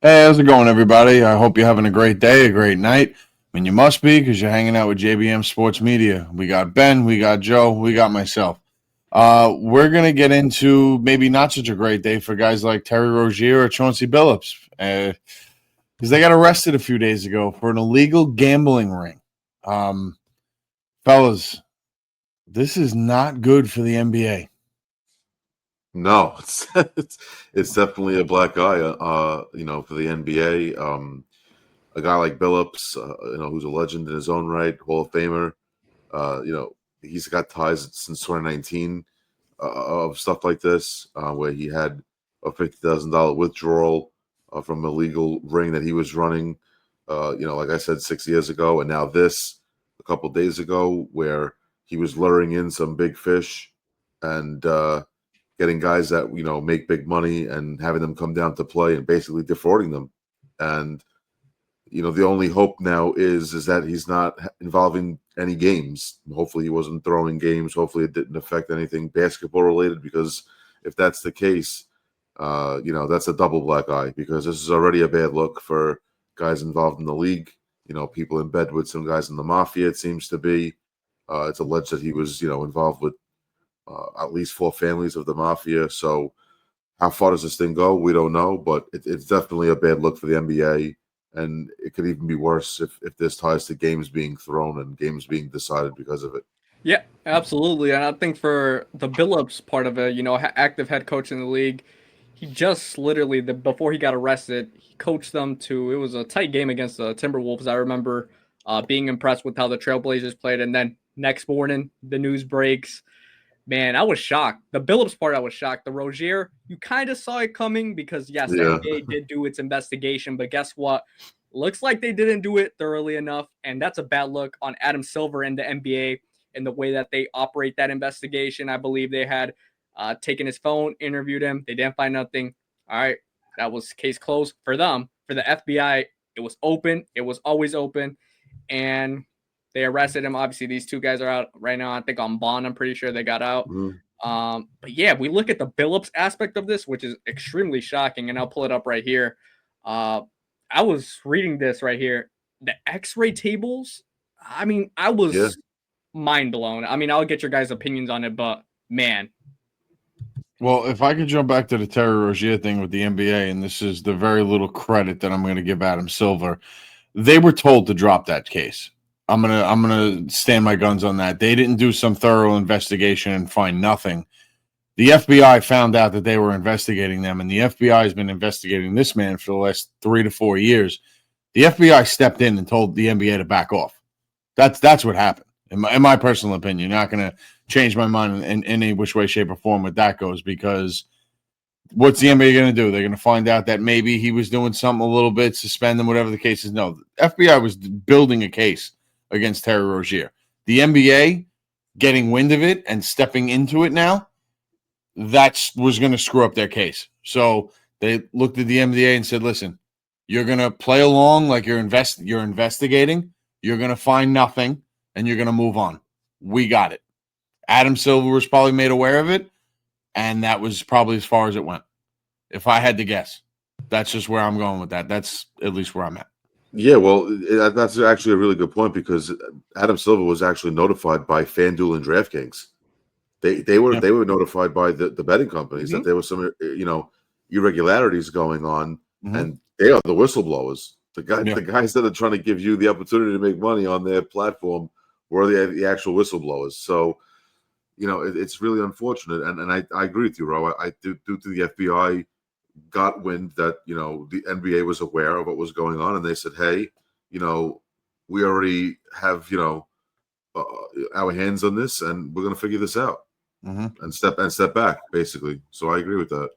Hey, how's it going, everybody? I hope you're having a great day, a great night. I mean, you must be because you're hanging out with JBM Sports Media. We got Ben, we got Joe, we got myself. We're going to get into maybe not such a great day for guys like Terry Rozier or Chauncey Billups because they got arrested a few days ago for an illegal gambling ring. Um, Fellas, this is not good for the NBA. No, it's definitely a black eye. For the NBA, a guy like Billups, who's a legend in his own right, Hall of Famer. He's got ties since 2019 of stuff like this, where he had a $50,000 withdrawal from a legal ring that he was running. Like I said, 6 years ago, and now this a couple days ago, where he was luring in some big fish and getting guys that make big money and having them come down to play and basically defrauding them. And the only hope now is that he's not involving any games. Hopefully, he wasn't throwing games. Hopefully, it didn't affect anything basketball related. Because if that's the case, that's a double black eye. Because this is already a bad look for guys involved in the league. People in bed with some guys in the mafia. It seems to be. It's alleged that he was, involved with at least four families of the mafia. So, how far does this thing go? We don't know, but it's definitely a bad look for the NBA. And it could even be worse if this ties to games being thrown and games being decided because of it. Yeah, absolutely. And I think for the Billups part of it, active head coach in the league, he just literally before he got arrested, he coached them to. It was a tight game against the Timberwolves. I remember being impressed with how the Trailblazers played, and then next morning the news breaks. Man, I was shocked. The Billups part, I was shocked. The Rozier, you kind of saw it coming because yes, the Yeah. NBA did do its investigation, but guess what? Looks like they didn't do it thoroughly enough, and that's a bad look on Adam Silver and the NBA and the way that they operate that investigation. I believe they had taken his phone, interviewed him. They didn't find nothing. All right, that was case closed for them. For the FBI, it was open. It was always open, and they arrested him. Obviously, these two guys are out right now. I think on bond. I'm pretty sure they got out. But yeah, we look at the Billups aspect of this, which is extremely shocking, and I'll pull it up right here. I was reading this right here. The X-ray tables. I mean, I was mind blown. I mean, I'll get your guys' opinions on it, but man. Well, if I could jump back to the Terry Rozier thing with the NBA, and this is the very little credit that I'm going to give Adam Silver, they were told to drop that case. I'm gonna stand my guns on that. They didn't do some thorough investigation and find nothing. The FBI found out that they were investigating them, and the FBI has been investigating this man for the last 3 to 4 years. The FBI stepped in and told the NBA to back off. That's what happened. In my personal opinion, not going to change my mind in any which way, shape, or form with that goes, because what's the NBA going to do? They're going to find out that maybe he was doing something a little bit, suspend him, whatever the case is. No, the FBI was building a case against Terry Rozier. The NBA getting wind of it and stepping into it now, that was going to screw up their case. So they looked at the NBA and said, listen, you're going to play along like you're investigating. You're going to find nothing, and you're going to move on. We got it. Adam Silver was probably made aware of it, and that was probably as far as it went. If I had to guess, that's just where I'm going with that. That's at least where I'm at. Yeah, well, that's actually a really good point, because Adam Silver was actually notified by FanDuel and DraftKings. They were notified by the betting companies that there was some irregularities going on, and they are the whistleblowers. The guys that are trying to give you the opportunity to make money on their platform were the actual whistleblowers. So, it's really unfortunate, and I agree with you, Ro. I do think the FBI got wind that the NBA was aware of what was going on, and they said, hey, we already have our hands on this, and we're going to figure this out and step back, basically. So I agree with that.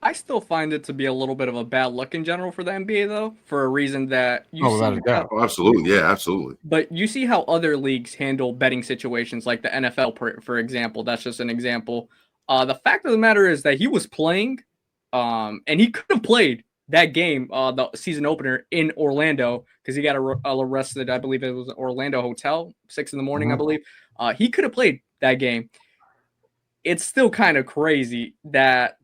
I still find it to be a little bit of a bad look in general for the NBA, though, for a reason that you see. Without a doubt. Absolutely, yeah, absolutely. But you see how other leagues handle betting situations, like the NFL, for example. That's just an example. The fact of the matter is that he was playing, and he could have played that game, the season opener in Orlando, because he got arrested. I believe it was an Orlando hotel, 6 a.m, I believe. He could have played that game. It's still kind of crazy that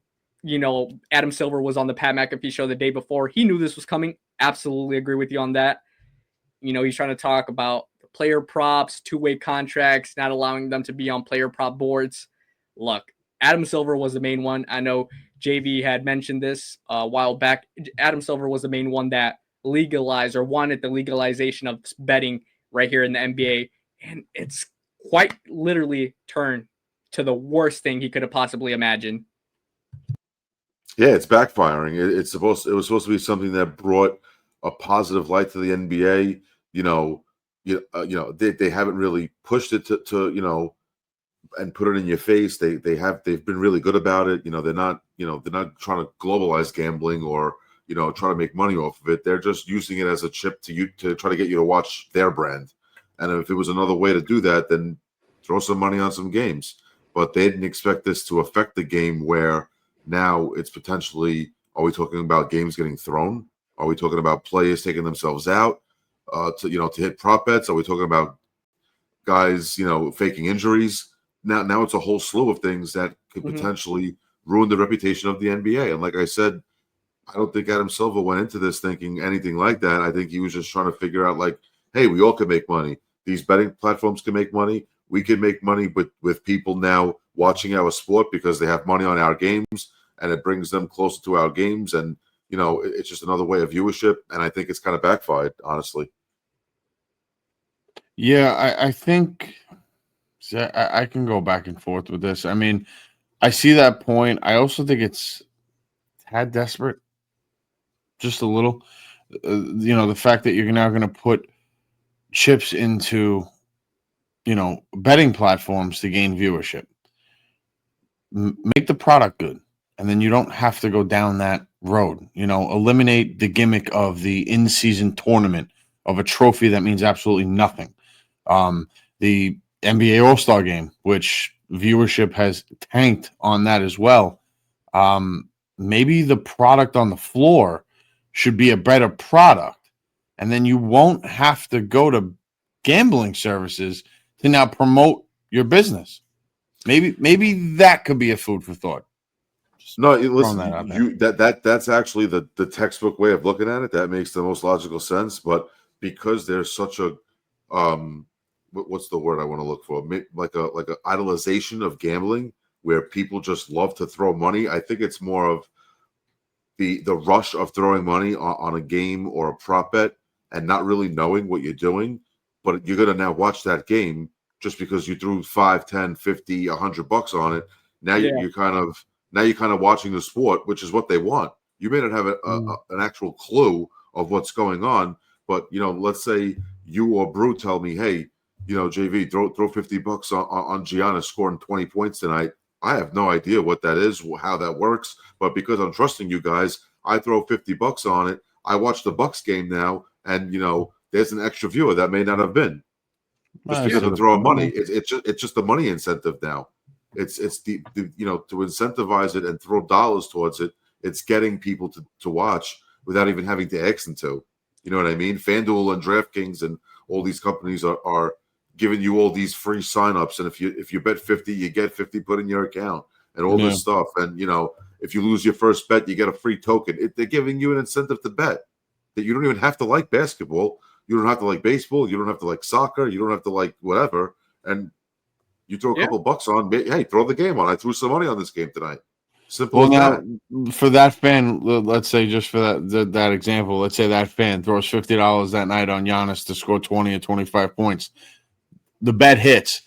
Adam Silver was on the Pat McAfee show the day before. He knew this was coming. Absolutely agree with you on that. He's trying to talk about the player props, two-way contracts, not allowing them to be on player prop boards. Look, Adam Silver was the main one. I know JV had mentioned this a while back. Adam Silver was the main one that legalized or wanted the legalization of betting right here in the NBA. And it's quite literally turned to the worst thing he could have possibly imagined. Yeah, it's backfiring. It was supposed to be something that brought a positive light to the NBA. They haven't really pushed it to and put it in your face. They've been really good about it. They're not trying to globalize gambling or try to make money off of it. They're just using it as a chip to try to get you to watch their brand. And if it was another way to do that, then throw some money on some games. But they didn't expect this to affect the game where now it's potentially, are we talking about games getting thrown? Are we talking about players taking themselves out to hit prop bets? Are we talking about guys, faking injuries? Now it's a whole slew of things that could potentially ruin the reputation of the NBA. And like I said, I don't think Adam Silver went into this thinking anything like that. I think he was just trying to figure out like, hey, we all can make money. These betting platforms can make money. We can make money with people now watching our sport because they have money on our games, and it brings them closer to our games. And, it's just another way of viewership. And I think it's kind of backfired, honestly. Yeah, I think I can go back and forth with this. I mean, I see that point. I also think it's tad desperate, just a little. The fact that you're now going to put chips into, betting platforms to gain viewership. Make the product good, and then you don't have to go down that road. Eliminate the gimmick of the in-season tournament of a trophy that means absolutely nothing. The NBA All-Star Game, which viewership has tanked on that as well. Maybe the product on the floor should be a better product, and then you won't have to go to gambling services to now promote your business. Maybe that could be a food for thought. No, listen, that's actually the textbook way of looking at it. That makes the most logical sense. But because there's such a what's the word I want to look for? Like a idolization of gambling, where people just love to throw money. I think it's more of the rush of throwing money on a game or a prop bet and not really knowing what you're doing. But you're gonna now watch that game just because you threw 5, 10, 50, $100 on it. Now you're kind of watching the sport, which is what they want. You may not have an actual clue of what's going on, but let's say you or Brew tell me, hey, JV, throw $50 on Giannis scoring 20 points tonight. I have no idea what that is, how that works, but because I'm trusting you guys, I throw $50 on it. I watch the Bucks game now, and there's an extra viewer that may not have been. Just because I'm throwing money, it's just the money incentive now. It's the to incentivize it and throw dollars towards it. It's getting people to watch without even having to ask them to. You know what I mean? FanDuel and DraftKings and all these companies are giving you all these free signups, and if you bet 50, you get 50 put in your account and all this stuff. And if you lose your first bet, you get a free token. They're giving you an incentive to bet that you don't even have to like basketball. You don't have to like baseball. You don't have to like soccer. You don't have to like whatever. And you throw a couple bucks on. Hey, throw the game on. I threw some money on this game tonight. Simple as that. For that fan, let's say just for that example, let's say that fan throws $50 that night on Giannis to score 20 or 25 points. The bet hits.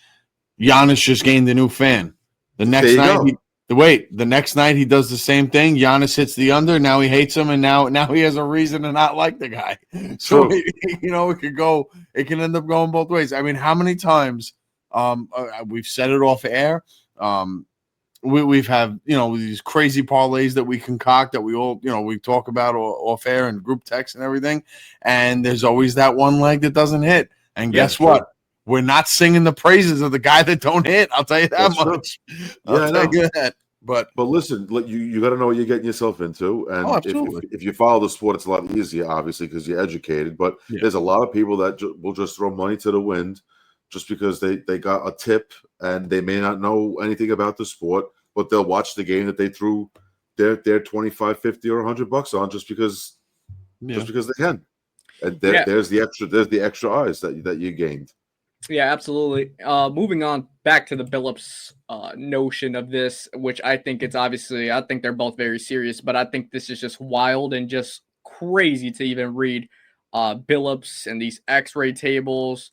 Giannis just gained a new fan. The next night he does the same thing. Giannis hits the under. Now he hates him, and now he has a reason to not like the guy. So it can end up going both ways. I mean, how many times we've said it off air. We've had these crazy parlays that we concoct that we all we talk about off air and group text and everything, and there's always that one leg that doesn't hit. And guess what? We're not singing the praises of the guy that don't hit. I'll tell you that much. I'll tell you that. But listen, you got to know what you're getting yourself into, and if you follow the sport, it's a lot easier, obviously, because you're educated. But there's a lot of people that will just throw money to the wind just because they got a tip and they may not know anything about the sport, but they'll watch the game that they threw their 25, 50, or $100 on just because they can. And there's the extra eyes that you gained. Yeah, absolutely. Moving on back to the Billups notion of this, which I think I think they're both very serious, but I think this is just wild and just crazy to even read Billups and these X-ray tables.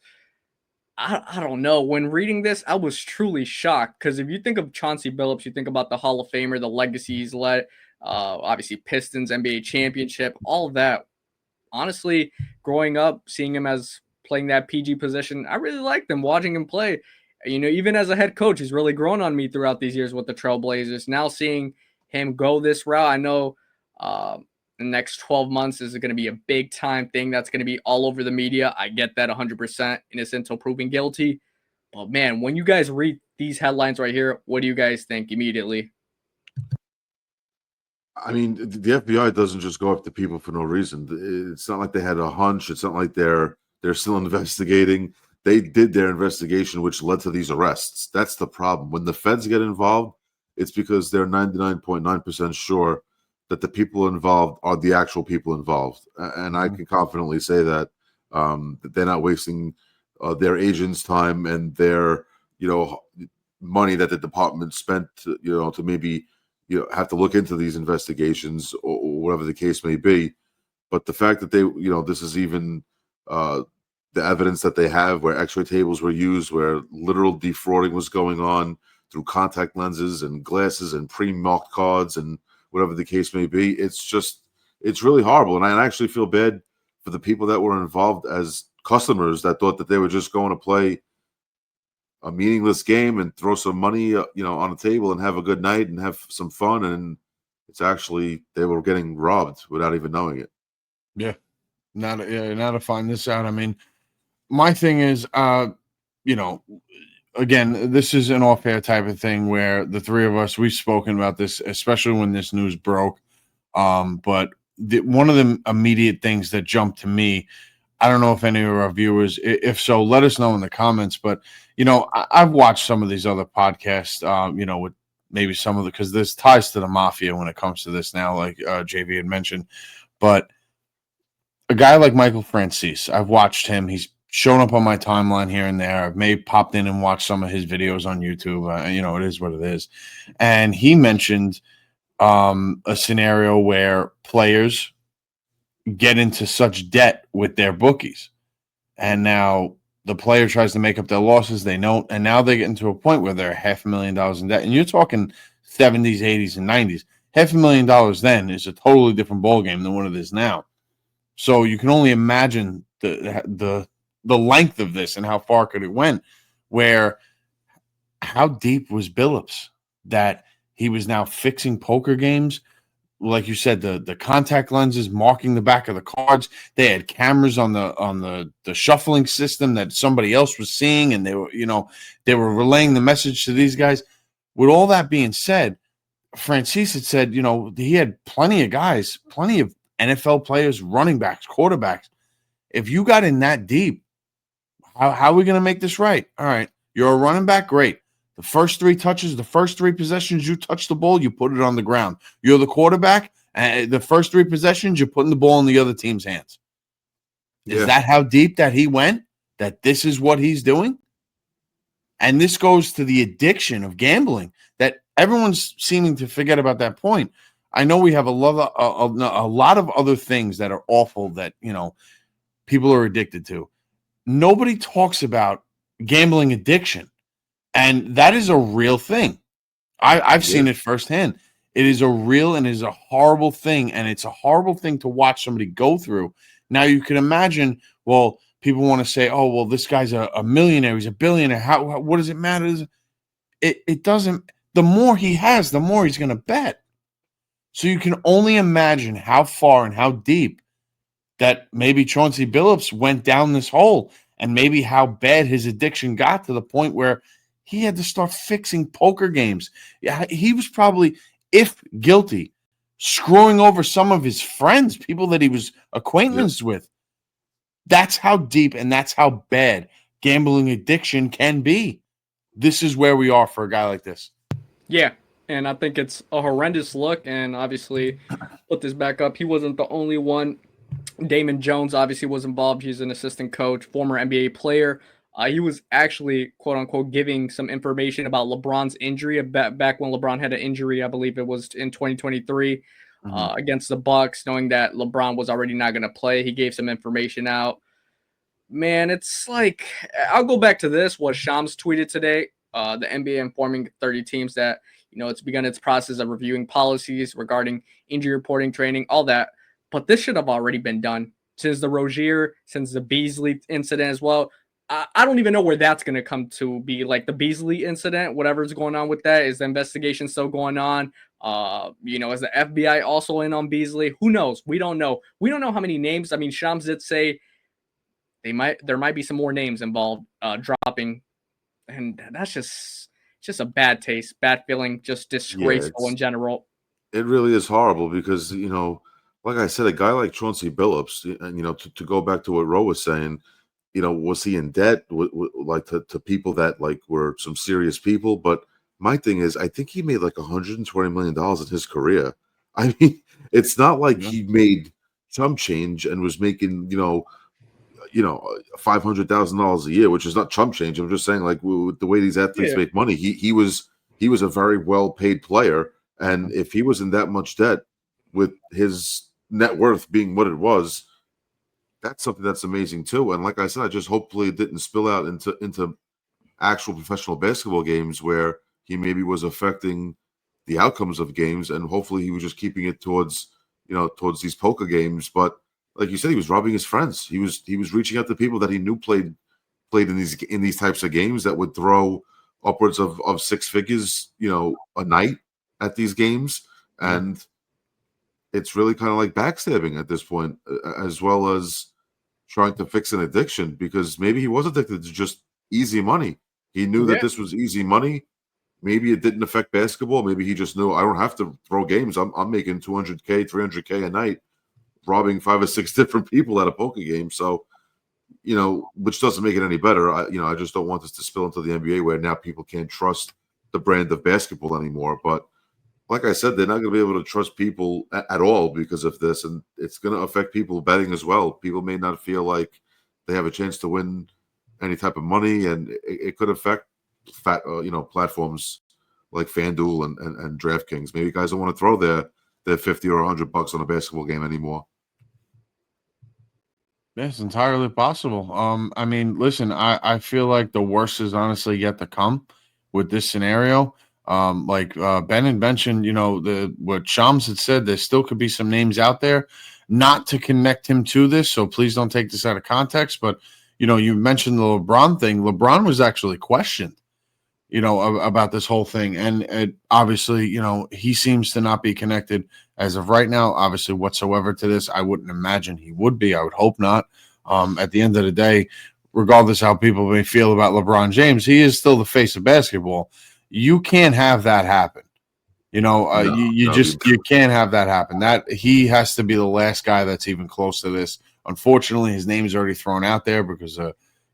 I don't know. When reading this, I was truly shocked because if you think of Chauncey Billups, you think about the Hall of Famer, the legacy he's led, obviously Pistons, NBA championship, all of that. Honestly, growing up, seeing him as playing that PG position, I really liked him watching him play. Even as a head coach, he's really grown on me throughout these years with the Trailblazers. Now seeing him go this route, I know the next 12 months is going to be a big time thing that's going to be all over the media. I get that 100%, innocent until proven guilty. But man, when you guys read these headlines right here, what do you guys think immediately? I mean, the FBI doesn't just go after people for no reason. It's not like they had a hunch. It's not like they're still investigating. They did their investigation, which led to these arrests. That's the problem. When the feds get involved, it's because they're 99.9% sure that the people involved are the actual people involved. And I can confidently say that they're not wasting their agents' time and their, money that the department spent, to maybe, have to look into these investigations or whatever the case may be. But the fact that they, this is even the evidence that they have where X-ray tables were used, where literal defrauding was going on through contact lenses and glasses and pre-marked cards and whatever the case may be, it's really horrible. And I actually feel bad for the people that were involved as customers that thought that they were just going to play a meaningless game and throw some money, on the table and have a good night and have some fun. And it's actually, they were getting robbed without even knowing it. Yeah. Now to find this out. I mean, my thing is, again, this is an off-air type of thing where the three of us, we've spoken about this, especially when this news broke. But one of the immediate things that jumped to me, I don't know if any of our viewers, if so, let us know in the comments. But, I've watched some of these other podcasts, with maybe some of because there's ties to the mafia when it comes to this now, like JV had mentioned. But a guy like Michael Franzese, I've watched him. He's shown up on my timeline here and there. I've popped in and watched some of his videos on YouTube. It is what it is. And he mentioned a scenario where players get into such debt with their bookies. And now the player tries to make up their losses. They don't. And now they get into a point where they're $500,000 in debt. And you're talking 70s, 80s, and 90s. $500,000 then is a totally different ballgame than what it is now. So you can only imagine the length of this and how far could it went, where how deep was Billups that he was now fixing poker games. Like you said, the contact lenses, marking the back of the cards. They had cameras on the shuffling system that somebody else was seeing, and they were relaying the message to these guys. With all that being said, Franzese had said, he had plenty of guys, plenty of NFL players, running backs, quarterbacks. If you got in that deep, how are we going to make this right? All right, you're a running back, great. The first three touches, the first three possessions, you touch the ball, you put it on the ground. You're the quarterback, and the first three possessions, you're putting the ball in the other team's hands. Is that how deep that he went? That this is what he's doing? And this goes to the addiction of gambling that everyone's seeming to forget about that point. I know we have a lot of other things that are awful that, people are addicted to. Nobody talks about gambling addiction. And that is a real thing. I've seen it firsthand. It is a real and it is a horrible thing. And it's a horrible thing to watch somebody go through. Now you can imagine, well, people want to say, oh, well, this guy's a millionaire. He's a billionaire. What does it matter? It doesn't. The more he has, the more he's going to bet. So you can only imagine how far and how deep that maybe Chauncey Billups went down this hole, and maybe how bad his addiction got to the point where he had to start fixing poker games. Yeah, he was probably, if guilty, screwing over some of his friends, people that he was acquaintances with. That's how deep and that's how bad gambling addiction can be. This is where we are for a guy like this. Yeah, and I think it's a horrendous look. And obviously, put this back up. He wasn't the only one. Damon Jones obviously was involved. He's an assistant coach, former NBA player. He was actually, quote unquote, giving some information about LeBron's injury back when LeBron had an injury. I believe it was in 2023 against the Bucks, knowing that LeBron was already not going to play. He gave some information out. Man, it's like, I'll go back to this, what Shams tweeted today. The NBA informing 30 teams that, it's begun its process of reviewing policies regarding injury reporting, training, all that. But this should have already been done since the Rozier, since the Beasley incident as well. I don't even know where that's going to come to be, like the Beasley incident, whatever's going on with that. Is the investigation still going on? Is the FBI also in on Beasley? Who knows? We don't know. We don't know how many names. I mean, Shams did say there might be some more names involved dropping, and that's just a bad taste, bad feeling, just disgraceful in general. It really is horrible because, like I said, a guy like Chauncey Billups, and, to go back to what Ro was saying, was he in debt like to people that like were some serious people? But my thing is, I think he made like $120 million in his career. I mean, it's not like he made some change and was making, $500,000 a year, which is not chump change. I'm just saying, like, with the way these athletes make money, he was a very well paid player, and if he was in that much debt, with his net worth being what it was, that's something that's amazing too. And like I said, I just hopefully it didn't spill out into actual professional basketball games where he maybe was affecting the outcomes of games, and hopefully he was just keeping it towards these poker games, but. Like you said, he was robbing his friends. He was reaching out to people that he knew played in these types of games that would throw upwards of six figures, a night at these games, and it's really kind of like backstabbing at this point, as well as trying to fix an addiction, because maybe he was addicted to just easy money. He knew that this was easy money. Maybe it didn't affect basketball. Maybe he just knew I don't have to throw games. I'm making $200K, $300K a night, robbing 5 or 6 different people at a poker game. So, which doesn't make it any better. I just don't want this to spill into the NBA where now people can't trust the brand of basketball anymore. But like I said, they're not going to be able to trust people at all because of this. And it's going to affect people betting as well. People may not feel like they have a chance to win any type of money. And it could affect platforms like FanDuel and DraftKings. Maybe guys don't want to throw their 50 or $100 on a basketball game anymore. It's entirely possible. I mean, listen, I feel like the worst is honestly yet to come with this scenario. Ben had mentioned, what Shams had said, there still could be some names out there, not to connect him to this. So please don't take this out of context. But, you mentioned the LeBron thing. LeBron was actually questioned, about this whole thing. And obviously, he seems to not be connected as of right now, obviously, whatsoever to this. I wouldn't imagine he would be. I would hope not. At the end of the day, regardless how people may feel about LeBron James, he is still the face of basketball. You can't have that happen. You can't have that happen. That he has to be the last guy that's even close to this. Unfortunately, his name is already thrown out there because,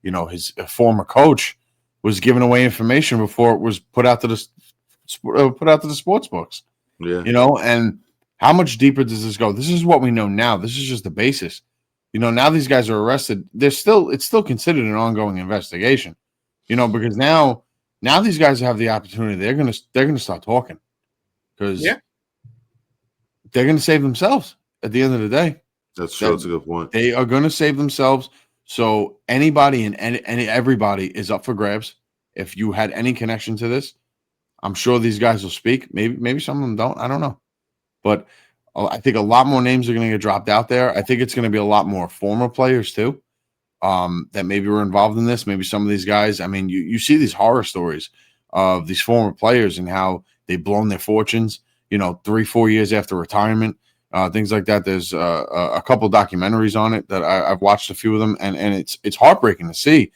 his former coach was giving away information before it was put out to the sports books. Yeah. And how much deeper does this go? This is what we know now. This is just the basis. Now these guys are arrested. It's still considered an ongoing investigation. Because now these guys have the opportunity. They're gonna start talking because they're gonna save themselves at the end of the day. That's true. That's a good point. They are gonna save themselves. So anybody and everybody is up for grabs. If you had any connection to this, I'm sure these guys will speak. Maybe some of them don't. I don't know. But I think a lot more names are going to get dropped out there. I think it's going to be a lot more former players too that maybe were involved in this. Maybe some of these guys. I mean, you see these horror stories of these former players and how they've blown their fortunes, 3-4 years after retirement. Things like that. There's a couple documentaries on it that I've watched a few of them, and it's heartbreaking to see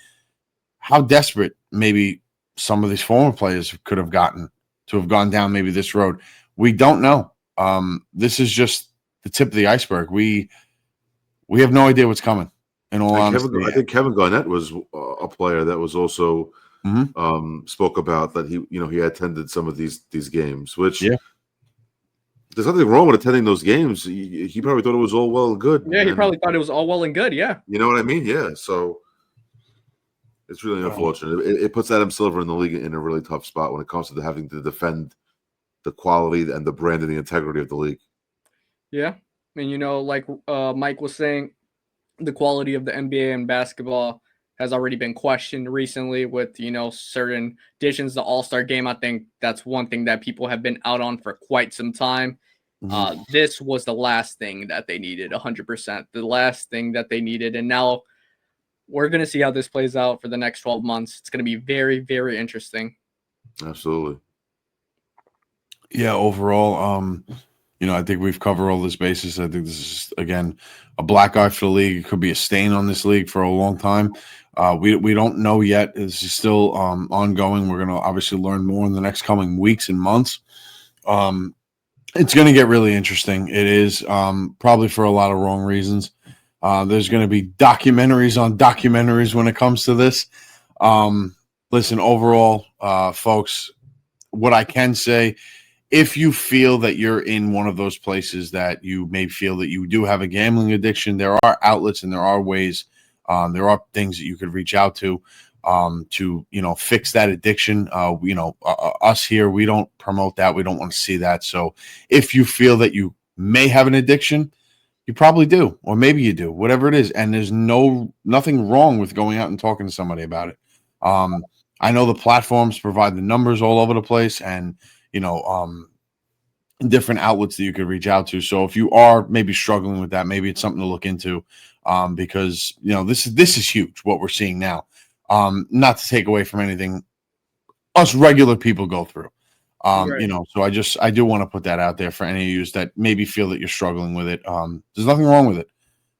how desperate maybe some of these former players could have gotten to have gone down maybe this road. We don't know. This is just the tip of the iceberg. We have no idea what's coming. In all honesty, I think Kevin Garnett was a player that was also spoke about that he attended some of these games, which Yeah. there's nothing wrong with attending those games. He probably thought it was all well and good. Yeah, he and, probably thought it was all well and good. Yeah. You know what I mean? Yeah. So it's really unfortunate. It puts Adam Silver in the league in a really tough spot when it comes to having to defend the quality and the brand and the integrity of the league. Yeah. I mean, like Mike was saying, the quality of the NBA and basketball has already been questioned recently with, certain additions. The All-Star game, I think that's one thing that people have been out on for quite some time. This was the last thing that they needed, 100%. The last thing that they needed. And now we're going to see how this plays out for the next 12 months. It's going to be very, very interesting. Absolutely. Yeah, overall, I think we've covered all this basis. I think this is, again, a black eye for the league. It could be a stain on this league for a long time. We don't know yet. This is still ongoing. We're going to obviously learn more in the next coming weeks and months. It's going to get really interesting. It is probably for a lot of wrong reasons. There's going to be documentaries on documentaries when it comes to this. Listen, overall, folks, what I can say, if you feel that you're in one of those places that you may feel that you do have a gambling addiction, there are outlets and there are ways, there are things that you could reach out to fix that addiction. Us here, we don't promote that. We don't want to see that. So if you feel that you may have an addiction, you probably do, or maybe you do, whatever it is. And there's nothing wrong with going out and talking to somebody about it. I know the platforms provide the numbers all over the place and, different outlets that you could reach out to. So if you are maybe struggling with that, maybe it's something to look into, because this is huge what we're seeing now. Not to take away from anything us regular people go through. Right. So I do want to put that out there for any of you that maybe feel that you're struggling with it. There's nothing wrong with it.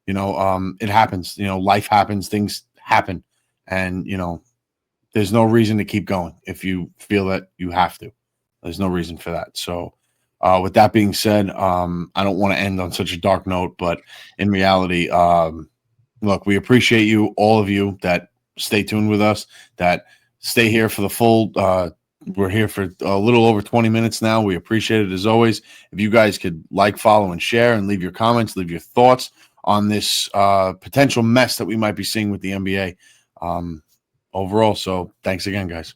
It happens. Life happens, things happen, and there's no reason to keep going if you feel that you have to. There's no reason for that. So, with that being said, I don't want to end on such a dark note, but in reality, look, we appreciate you, all of you that stay tuned with us, that stay here for the full. We're here for a little over 20 minutes now. We appreciate it as always. If you guys could like, follow, and share, and leave your comments, leave your thoughts on this potential mess that we might be seeing with the NBA overall. So thanks again, guys.